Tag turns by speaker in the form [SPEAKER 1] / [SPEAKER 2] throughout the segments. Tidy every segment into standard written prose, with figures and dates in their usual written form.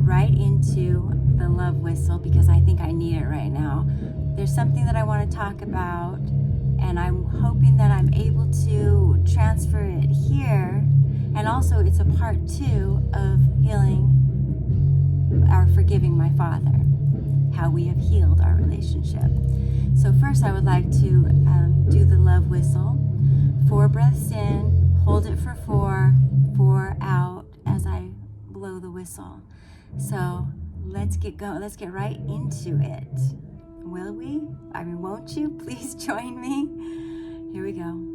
[SPEAKER 1] right into the love whistle because I think I need it right now. There's something that I want to talk about, and I'm hoping that I'm able to transfer it here. And also, it's a part 2 of healing our forgiving my father, how we have healed our relationship. So first, I would like to do the love whistle. 4 breaths in, hold it for 4, 4 out as I blow the whistle. So let's get going. Let's get right into it. Will we? I mean, won't you? Please join me. Here we go.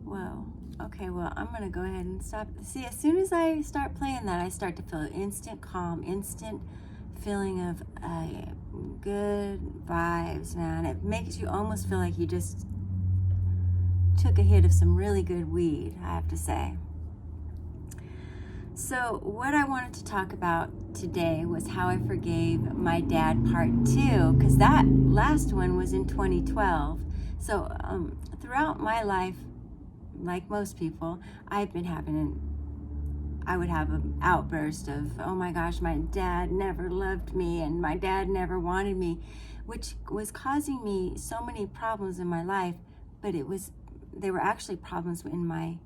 [SPEAKER 1] Whoa. Okay, well, I'm going to go ahead and stop. See, as soon as I start playing that, I start to feel instant calm, instant feeling of good vibes, man. It makes you almost feel like you just took a hit of some really good weed, I have to say. So what I wanted to talk about today was how I forgave my dad part 2, because that last one was in 2012. So throughout my life, like most people, I would have an outburst of, oh my gosh, my dad never loved me and my dad never wanted me, which was causing me so many problems in my life, but they were actually problems in my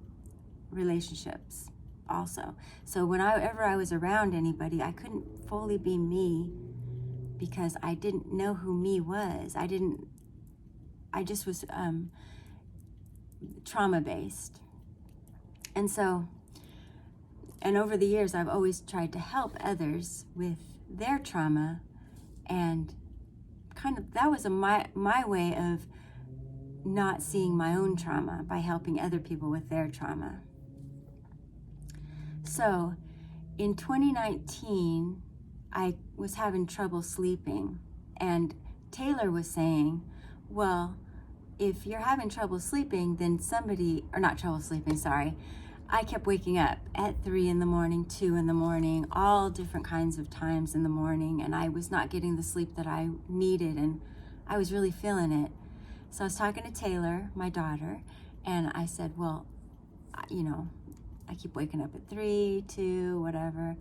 [SPEAKER 1] relationships also. So whenever I was around anybody, I couldn't fully be me because I didn't know who me was. I just was trauma-based. And over the years, I've always tried to help others with their trauma, and kind of that was my way of not seeing my own trauma by helping other people with their trauma. So in 2019, I was having trouble sleeping, and Taylor was saying, well, if you're having trouble sleeping, then I kept waking up at 3 in the morning, 2 in the morning, all different kinds of times in the morning, and I was not getting the sleep that I needed, and I was really feeling it. So I was talking to Taylor, my daughter, and I said, well, I keep waking up at 3, 2, whatever.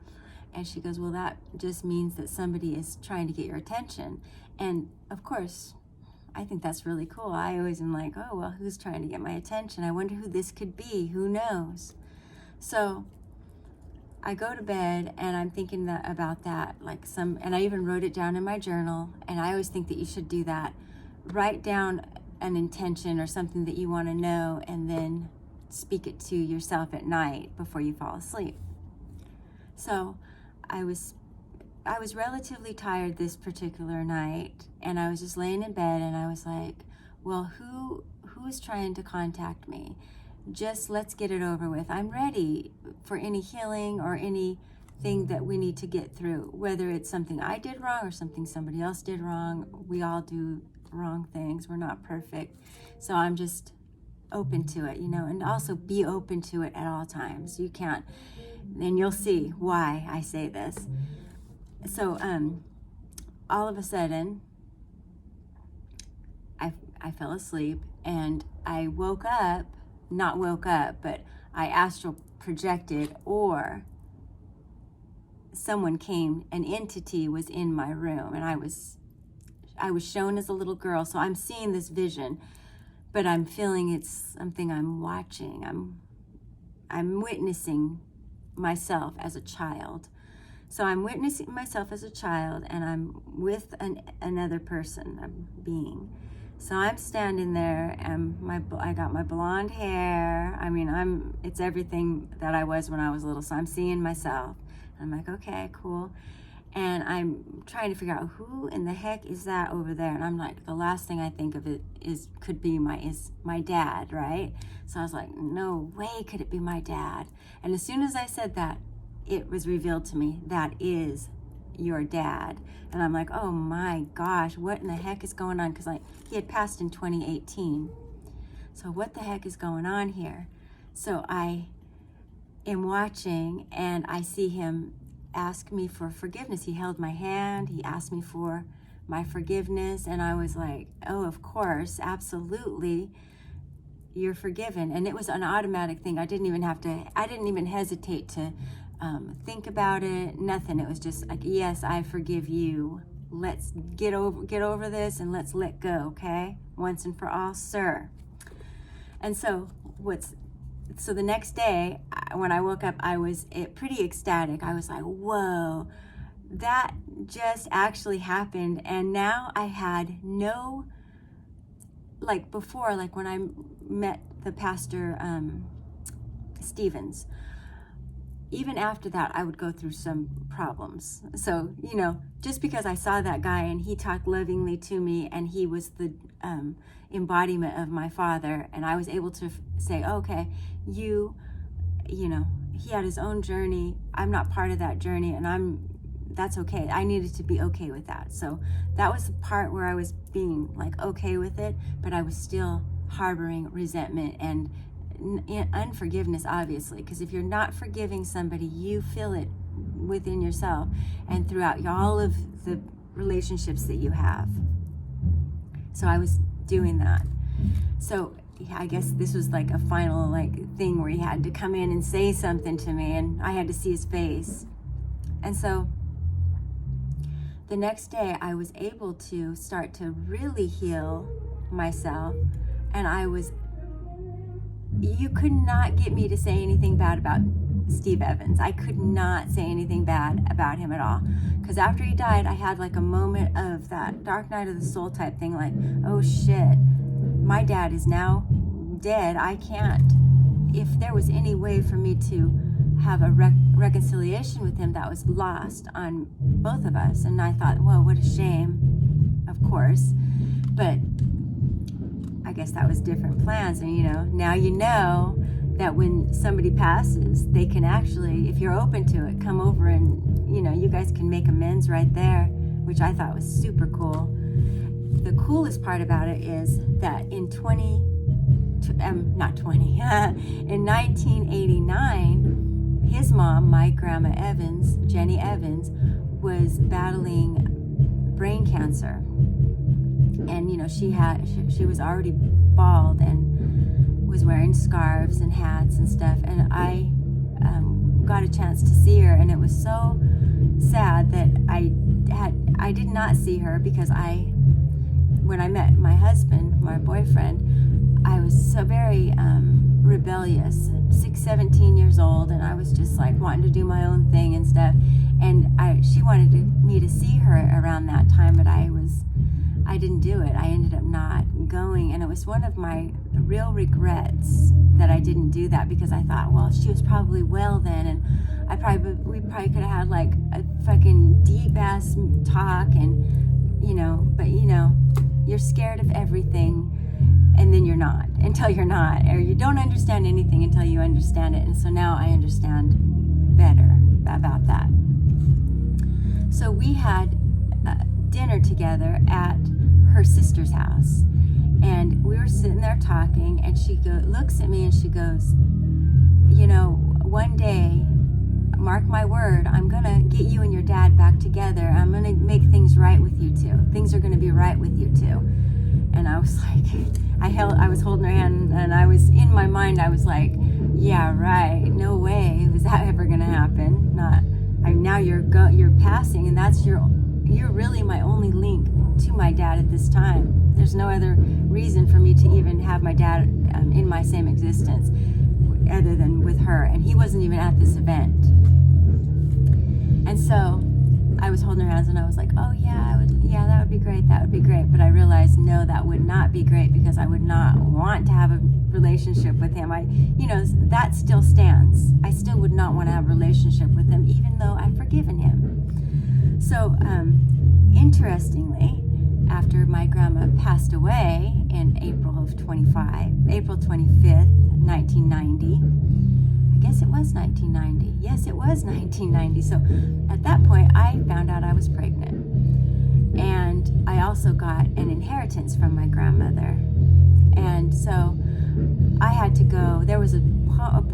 [SPEAKER 1] And she goes, well, that just means that somebody is trying to get your attention. And of course, I think that's really cool. I always am like, oh, well, who's trying to get my attention? I wonder who this could be. Who knows? So I go to bed and I'm thinking about that, and I even wrote it down in my journal. And I always think that you should do that. Write down an intention or something that you want to know, and then speak it to yourself at night before you fall asleep. So I was relatively tired this particular night, and I was just laying in bed, and I was like, well, who is trying to contact me? Just let's get it over with. I'm ready for any healing or anything that we need to get through, whether it's something I did wrong or something somebody else did wrong. We all do wrong things. We're not perfect. So I'm just open to it, and also be open to it at all times. You can't, and you'll see why I say this. So all of a sudden I fell asleep, and I not woke up, but I astral projected, or someone came, an entity was in my room, and I was shown as a little girl. So I'm seeing this vision, but I'm feeling it's something I'm watching. I'm witnessing myself as a child. So I'm witnessing myself as a child, and I'm with another person, a being. So I'm standing there, and I got my blonde hair. I mean, it's everything that I was when I was little. So I'm seeing myself. I'm like, okay, cool. And I'm trying to figure out who in the heck is that over there. And I'm like, the last thing I think of it could be my dad, right? So I was like, no way could it be my dad. And as soon as I said that, it was revealed to me, that is your dad. And I'm like, oh my gosh, what in the heck is going on? Because he had passed in 2018. So what the heck is going on here? So I am watching, and I see him ask me for forgiveness. He held my hand. He asked me for my forgiveness. And I was like, oh, of course, absolutely, you're forgiven. And it was an automatic thing. I didn't even hesitate to think about it, nothing. It was just like, yes, I forgive you. Let's get over this, and let's let go, okay? Once and for all, sir. And so the next day, when I woke up, I was pretty ecstatic. I was like, whoa, that just actually happened. And now I had no, like before, like when I met the pastor, Stevens, even after that, I would go through some problems. So, just because I saw that guy and he talked lovingly to me, and he was the embodiment of my father, and I was able to say, okay, he had his own journey. I'm not part of that journey, and that's okay. I needed to be okay with that. So that was the part where I was being like okay with it, but I was still harboring resentment and unforgiveness, obviously, because if you're not forgiving somebody, you feel it within yourself and throughout all of the relationships that you have. So I was doing that. So I guess this was like a final thing where he had to come in and say something to me, and I had to see his face. And so the next day I was able to start to really heal myself, and you could not get me to say anything bad about Steve Evans. I could not say anything bad about him at all. Because after he died, I had like a moment of that dark night of the soul type thing, like, oh shit, my dad is now dead. I can't. If there was any way for me to have a reconciliation with him, that was lost on both of us. And I thought, well, what a shame, of course. But I guess that was different plans. And now you know that when somebody passes, they can actually, if you're open to it, come over and you guys can make amends right there, which I thought was super cool. The coolest part about it is that in 1989, his mom, my grandma Evans, Jenny Evans, was battling brain cancer. And she was already bald and was wearing scarves and hats and stuff. And I got a chance to see her, and it was so sad that I did not see her, because when I met my husband, my boyfriend, I was so very rebellious, 17 years old, and I was just like wanting to do my own thing and stuff. And she wanted me to see her around that time, but I didn't do it. I ended up not going, and it was one of my real regrets that I didn't do that, because I thought, well, she was probably well then, and we probably could have had like a fucking deep ass talk, and but you're scared of everything, and then you're not until you're not, or you don't understand anything until you understand it. And so now I understand better about that. So we had dinner together at her sister's house, and we were sitting there talking, and she looks at me and she goes, one day, mark my word, I'm gonna get you and your dad back together. I'm gonna make things right with you two. Things are gonna be right with you two. And I was like, I was holding her hand, and I was in my mind, I was like, yeah, right, no way was that ever gonna happen. Now you're passing, and you're really my only link to my dad at this time. There's no other reason for me to even have my dad in my same existence other than with her. And he wasn't even at this event. And so I was holding her hands and I was like, oh yeah, that would be great. That would be great. But I realized, no, that would not be great, because I would not want to have a relationship with him. That still stands. I still would not want to have a relationship with him, even though I've forgiven him. So, interestingly, after my grandma passed away in April 25th, 1990, I guess it was 1990. Yes, it was 1990. So at that point, I found out I was pregnant. And I also got an inheritance from my grandmother. And so I had to go. There was a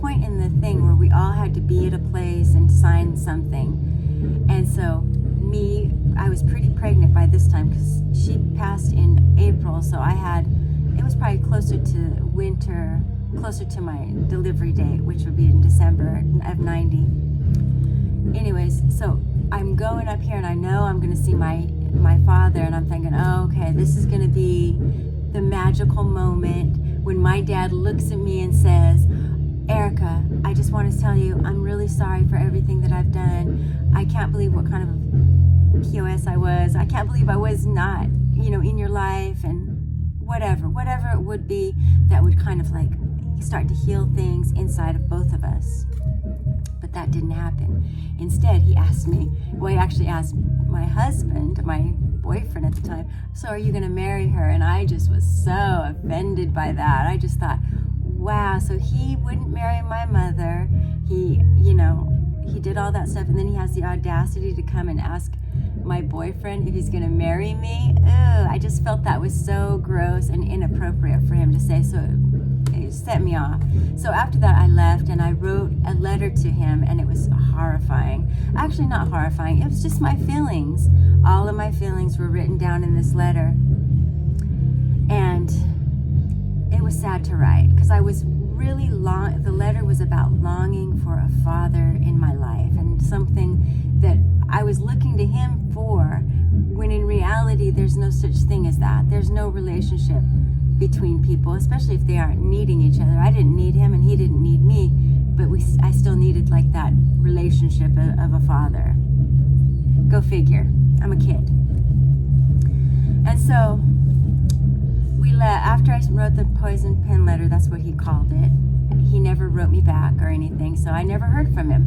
[SPEAKER 1] point in the thing where we all had to be at a place and sign something. And so I was pretty pregnant by this time, because she passed in April. So it was probably closer to my delivery date, which would be in December of 90. Anyways, so I'm going up here and I know I'm going to see my father, and I'm thinking, oh, okay, this is going to be the magical moment when my dad looks at me and says, Erica, I just want to tell you, I'm really sorry for everything that I've done. I can't believe what kind of POS I was. I can't believe I was not, in your life, and whatever it would be that would kind of like start to heal things inside of both of us. But that didn't happen. Instead, he actually asked my husband, my boyfriend at the time, so are you going to marry her? And I just was so offended by that. I just thought, wow, so he wouldn't marry my mother. He did all that stuff, and then he has the audacity to come and ask my boyfriend if he's going to marry me. Ugh, I just felt that was so gross and inappropriate for him to say, so it set me off. So after that, I left and I wrote a letter to him, and it was horrifying. Actually, not horrifying. It was just my feelings. All of my feelings were written down in this letter. And it was sad to write, because I was really the letter was about longing for a father in my life, and something that I was looking to him for, when in reality, there's no such thing as that. There's no relationship between people, especially if they aren't needing each other. I didn't need him and he didn't need me, but I still needed like that relationship of a father. Go figure. I'm a kid. And so after I wrote the poison pen letter, that's what he called it, he never wrote me back or anything, so I never heard from him.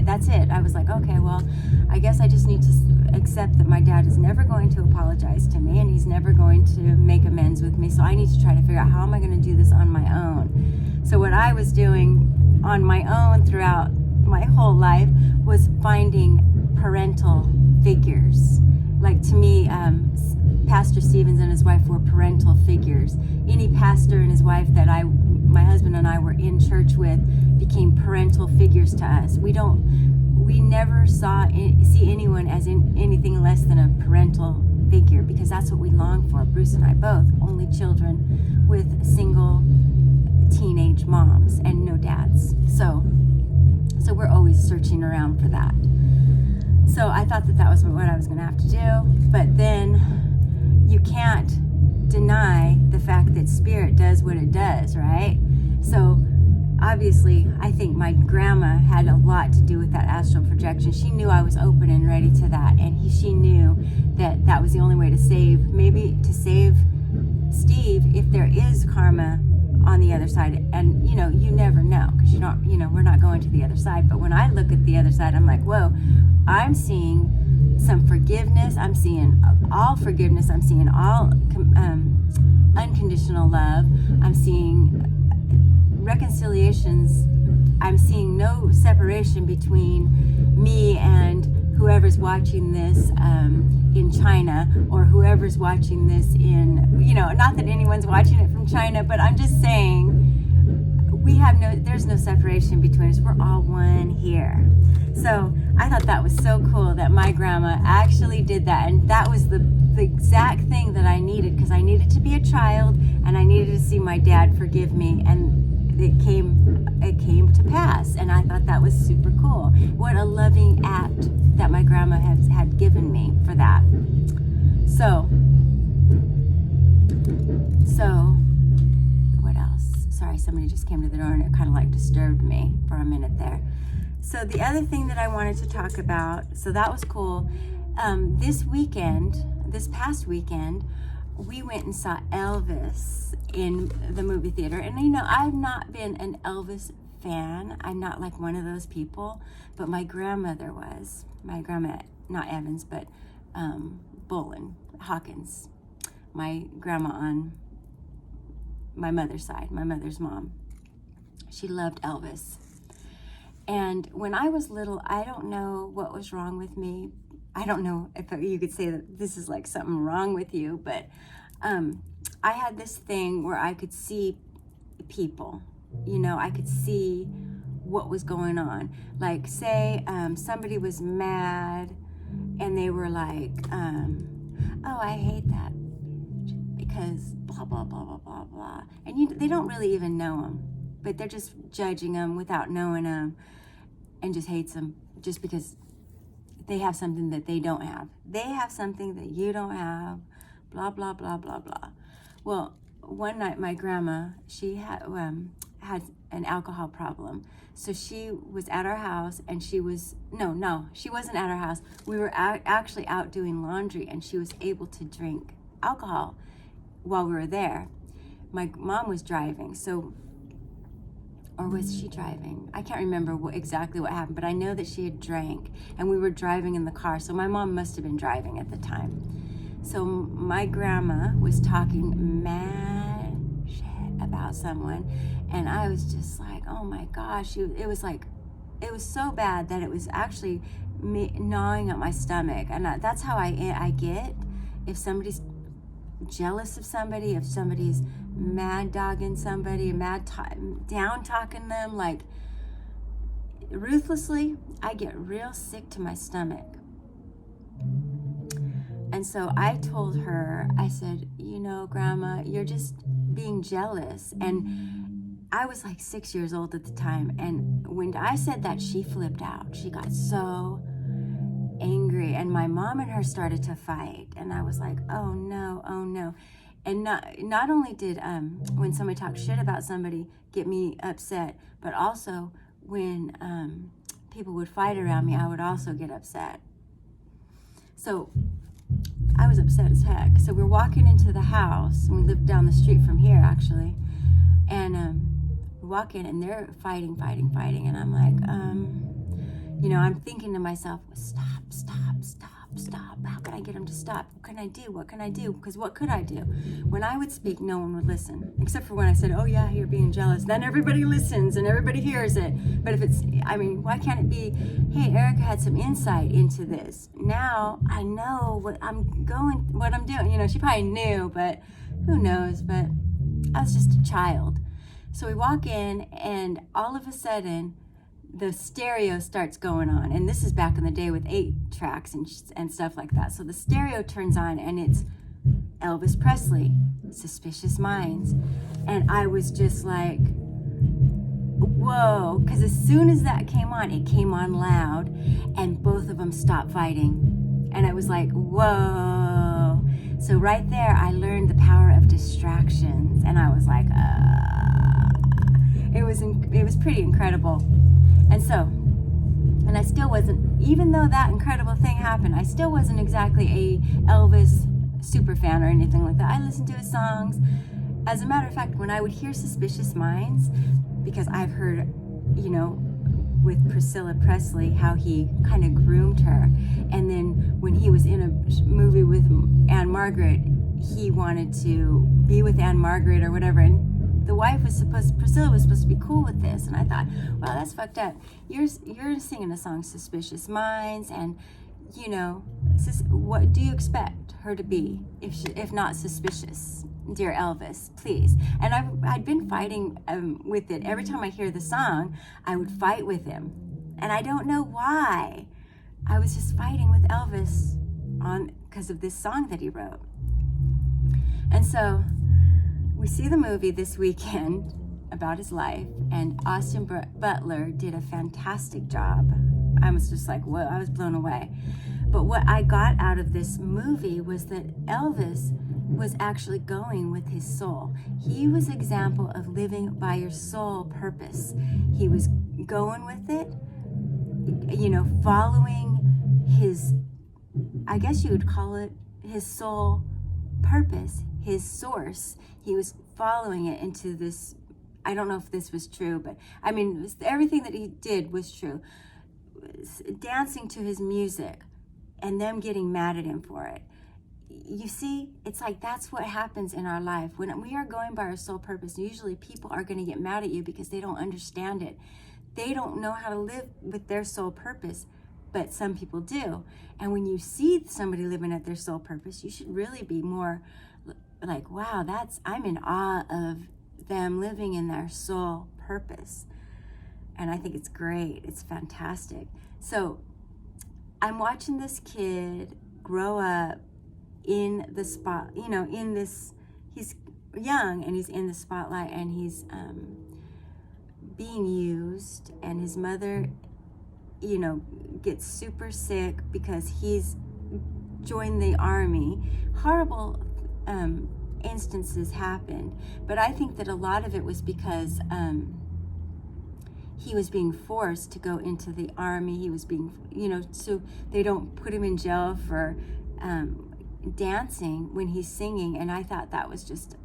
[SPEAKER 1] That's it. I was like, okay, well, I guess I just need to accept that my dad is never going to apologize to me, and he's never going to make amends with me, so I need to try to figure out how am I going to do this on my own. So what I was doing on my own throughout my whole life was finding parental figures. Like, to me, Pastor Stevens and his wife were parental figures. Any pastor and his wife that my husband and I were in church with became parental figures to us. We never see anyone as anything less than a parental figure, because that's what we long for. Bruce and I both, only children with single teenage moms and no dads. So we're always searching around for that. So I thought that was what I was going to have to do. But then you can't deny the fact that spirit does what it does, right? So obviously, I think my grandma had a lot to do with that astral projection. She knew I was open and ready to that, and she knew that was the only way to save Steve if there is karma on the other side. And you never know, because we're not going to the other side. But when I look at the other side, I'm like, whoa, I'm seeing some forgiveness. I'm seeing all forgiveness. I'm seeing all unconditional love. I'm seeing reconciliations. I'm seeing no separation between me and whoever's watching this in China, or whoever's watching this in, not that anyone's watching it from China, but I'm just saying there's no separation between us. We're all one here. So I thought that was so cool that my grandma actually did that, and that was the exact thing that I needed, because I needed to be a child and I needed to see my dad forgive me, and it came to pass, and I thought that was super cool. What a loving act that my grandma had given me for that. So what else? Sorry, somebody just came to the door and it kind of like disturbed me for a minute there. So the other thing that I wanted to talk about, so that was cool. This past weekend, we went and saw Elvis in the movie theater. And you know, I've not been an Elvis fan. I'm not like one of those people, but my grandmother was. My grandma, not Evans, but Bullen, Hawkins. My grandma on my mother's side, my mother's mom. She loved Elvis. And when I was little, I don't know what was wrong with me. I don't know if you could say that this is like something wrong with you, but I had this thing where I could see people, you know, I could see what was going on. Like say somebody was mad and they were like, oh, I hate that because blah, blah, blah, blah, blah, blah. And they don't really even know them, but they're just judging them without knowing them and just hates them just because they have something that they don't have. They have something that you don't have, blah, blah, blah, blah, blah. Well, one night my grandma, she had an alcohol problem. So she was at our house and she wasn't at our house. We were actually out doing laundry and she was able to drink alcohol while we were there. My mom was driving, or was she driving? I can't remember exactly what happened, but I know that she had drank and we were driving in the car. So my mom must have been driving at the time. So my grandma was talking mad shit about someone. And I was just like, oh my gosh, it was so bad that it was actually gnawing at my stomach. And that's how I get if somebody's jealous of somebody, if somebody's mad dogging somebody, down talking them, like ruthlessly, I get real sick to my stomach. And so I told her, I said, you know, Grandma, you're just being jealous. And I was like 6 years old at the time. And when I said that, she flipped out. She got so angry. And my mom and her started to fight. And I was like, oh no, oh no. And not only did when somebody talked shit about somebody get me upset, but also when people would fight around me, I would also get upset. So I was upset as heck. So we're walking into the house, and we lived down the street from here actually, and we walk in and they're fighting, and I'm like, you know, I'm thinking to myself, stop. How can I get them to stop? What can I do? Because what could I do? When I would speak, no one would listen. Except for when I said, oh yeah, you're being jealous. Then everybody listens and everybody hears it. But if why can't it be, hey, Erica had some insight into this. Now I know what I'm doing. You know, she probably knew, but who knows? But I was just a child. So we walk in and all of a sudden, the stereo starts going on, and this is back in the day with 8 tracks and stuff like that. So the stereo turns on and it's Elvis Presley, Suspicious Minds. And I was just like, whoa, because as soon as that came on, it came on loud and both of them stopped fighting. And I was like, whoa. So right there, I learned the power of distractions, and I was like, it was pretty incredible. And I still wasn't, even though that incredible thing happened, I still wasn't exactly a Elvis super fan or anything like that. I listened to his songs. As a matter of fact, when I would hear Suspicious Minds, because I've heard, you know, with Priscilla Presley, how he kind of groomed her. And then when he was in a movie with Anne Margaret, he wanted to be with Anne Margaret or whatever. And the wife Priscilla was supposed to be cool with this, and I thought, wow, that's fucked up. You're singing a song, Suspicious Minds, and you know, what do you expect her to be if not suspicious, dear Elvis? Please. And I'd been fighting with it. Every time I hear the song, I would fight with him, and I don't know why. I was just fighting with Elvis because of this song that he wrote, and so. We see the movie this weekend about his life, and Austin Butler did a fantastic job. I was just like, whoa, I was blown away. But what I got out of this movie was that Elvis was actually going with his soul. He was an example of living by your soul purpose. He was going with it, you know, following his, I guess you would call it his soul purpose, his source. He was following it into this, I don't know if this was true, but I mean, everything that he did was true. Dancing to his music and them getting mad at him for it. You see, it's like that's what happens in our life. When we are going by our soul purpose, usually people are going to get mad at you because they don't understand it. They don't know how to live with their soul purpose, but some people do. And when you see somebody living at their soul purpose, you should really be more like, wow, I'm in awe of them living in their soul purpose. And I think it's great. It's fantastic. So I'm watching this kid grow up in the spot, you know, in this, he's young and he's in the spotlight and he's being used, and his mother, you know, gets super sick because he's joined the army. Horrible instances happened, but I think that a lot of it was because he was being forced to go into the army. He was being, you know, so they don't put him in jail for dancing when he's singing. And I thought that was just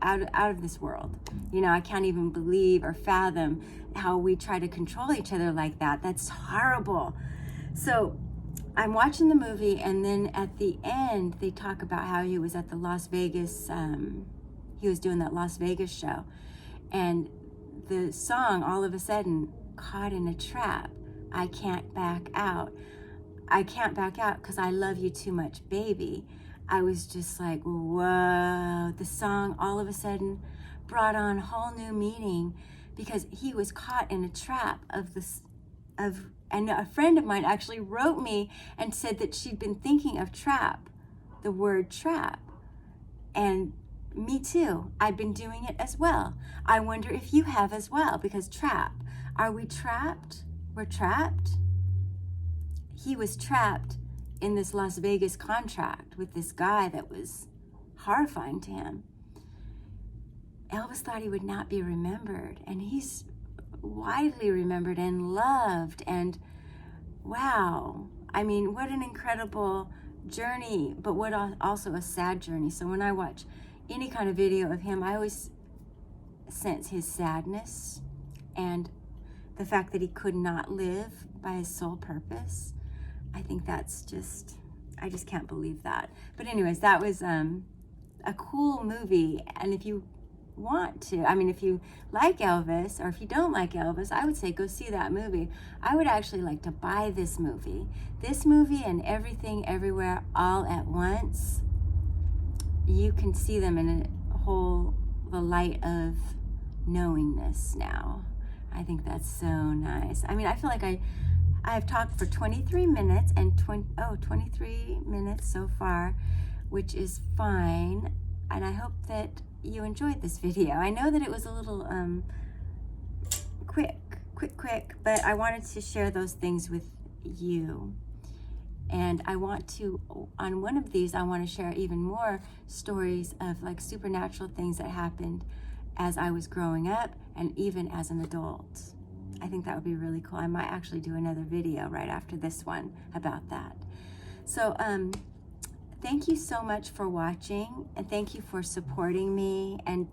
[SPEAKER 1] out of this world. You know, I can't even believe or fathom how we try to control each other like that. That's horrible. So I'm watching the movie, and then at the end, they talk about how he was at the Las Vegas, he was doing that Las Vegas show. And the song, all of a sudden, caught in a trap. I can't back out. I can't back out because I love you too much, baby. I was just like, whoa. The song all of a sudden brought on a whole new meaning because he was caught in a trap and a friend of mine actually wrote me and said that she'd been thinking of trap, the word trap. And me too. I've been doing it as well. I wonder if you have as well, because trap. Are we trapped? We're trapped. He was trapped in this Las Vegas contract with this guy that was horrifying to him. Elvis thought he would not be remembered, and he's widely remembered and loved, and wow. I mean, what an incredible journey, but what also a sad journey. So when I watch any kind of video of him, I always sense his sadness and the fact that he could not live by his sole purpose. I think that's just, I just can't believe that. But anyways, that was a cool movie. And if you want to, I mean, if you like Elvis, or if you don't like Elvis, I would say go see that movie. I would actually like to buy this movie and Everything Everywhere All at Once. You can see them in the light of knowingness now. I think that's so nice. I mean, I feel like I have talked for 23 minutes and 23 minutes so far, which is fine. And I hope that you enjoyed this video. I know that it was a little quick, but I wanted to share those things with you. And I want to, on one of these, I want to share even more stories of like supernatural things that happened as I was growing up and even as an adult. I think that would be really cool. I might actually do another video right after this one about that. So thank you so much for watching, and thank you for supporting me. And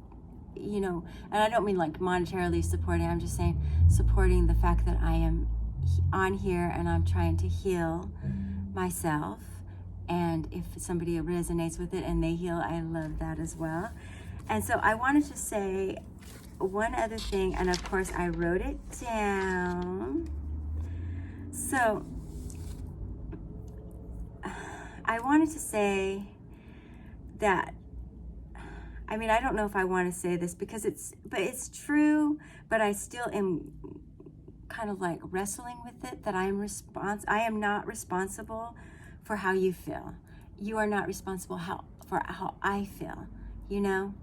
[SPEAKER 1] you know, and I don't mean like monetarily supporting, I'm just saying supporting the fact that I am on here and I'm trying to heal myself. And if somebody resonates with it and they heal, I love that as well. And so I wanted to say one other thing, and of course I wrote it down. So I wanted to say that, I mean, I don't know if I want to say this because it's true, but I still am kind of like wrestling with it, that I am not responsible for how you feel. You are not responsible for how I feel, you know?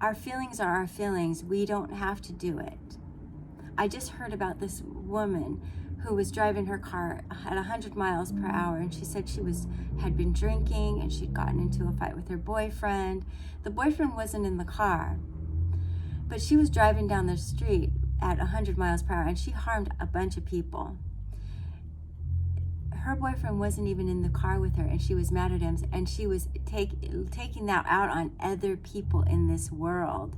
[SPEAKER 1] Our feelings are our feelings. We don't have to do it. I just heard about this woman who was driving her car at 100 miles per hour, and she said she had been drinking and she'd gotten into a fight with her boyfriend. The boyfriend wasn't in the car, but she was driving down the street at 100 miles per hour and she harmed a bunch of people. Her boyfriend wasn't even in the car with her, and she was mad at him, and she was taking that out on other people in this world,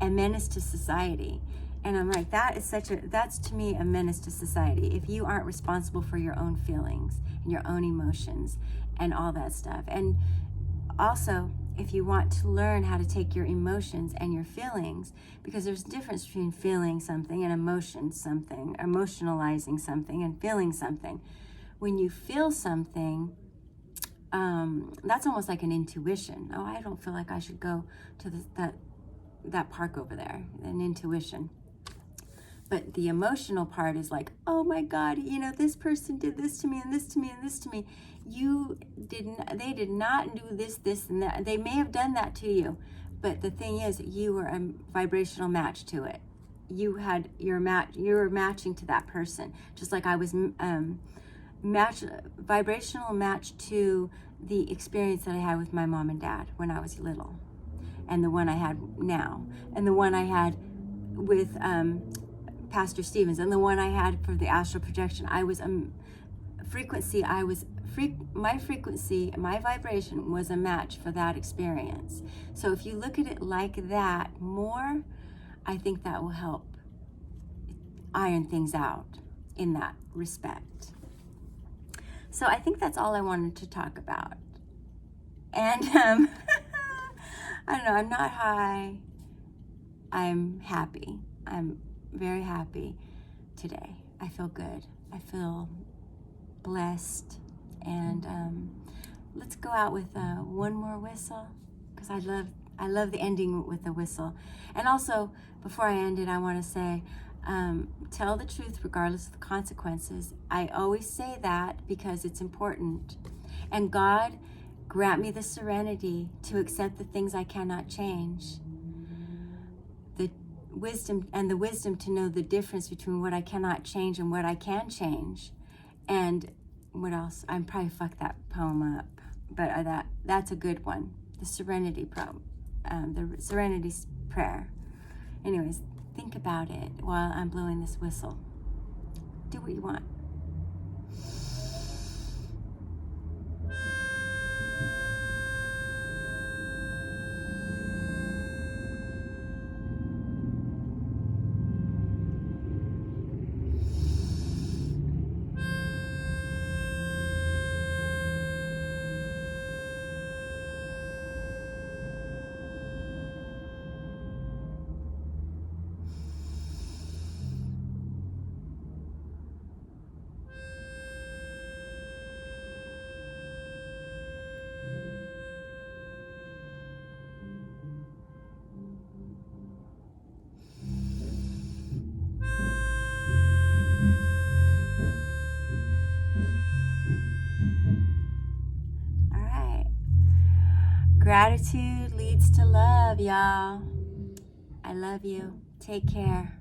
[SPEAKER 1] a menace to society. And I'm like, that's to me a menace to society. If you aren't responsible for your own feelings and your own emotions and all that stuff. And also, if you want to learn how to take your emotions and your feelings, because there's a difference between feeling something and emotionalizing something and feeling something. When you feel something, that's almost like an intuition. Oh, I don't feel like I should go to that park over there, an intuition. But the emotional part is like, oh my God, this person did this to me and this to me and this to me. They did not do this, and that. They may have done that to you, but the thing is, you were a vibrational match to it. You were matching to that person, just like I was vibrational match to the experience that I had with my mom and dad when I was little, and the one I had now, and the one I had with Pastor Stevens, and the one I had for the astral projection. I was my frequency, my vibration was a match for that experience. So if you look at it like that more, I think that will help iron things out in that respect. So I think that's all I wanted to talk about. And I don't know, I'm not high. I'm happy. I'm very happy today. I feel good. I feel blessed. And let's go out with one more whistle, because I love the ending with the whistle. And also, before I end it, I want to say, tell the truth regardless of the consequences. I always say that because it's important. And God, grant me the serenity to accept the things I cannot change. The wisdom to know the difference between what I cannot change and what I can change. And what else? I probably fucked that poem up, but that's a good one. The Serenity the Serenity Prayer. Anyways, think about it while I'm blowing this whistle. Do what you want. Gratitude leads to love, y'all. I love you. Take care.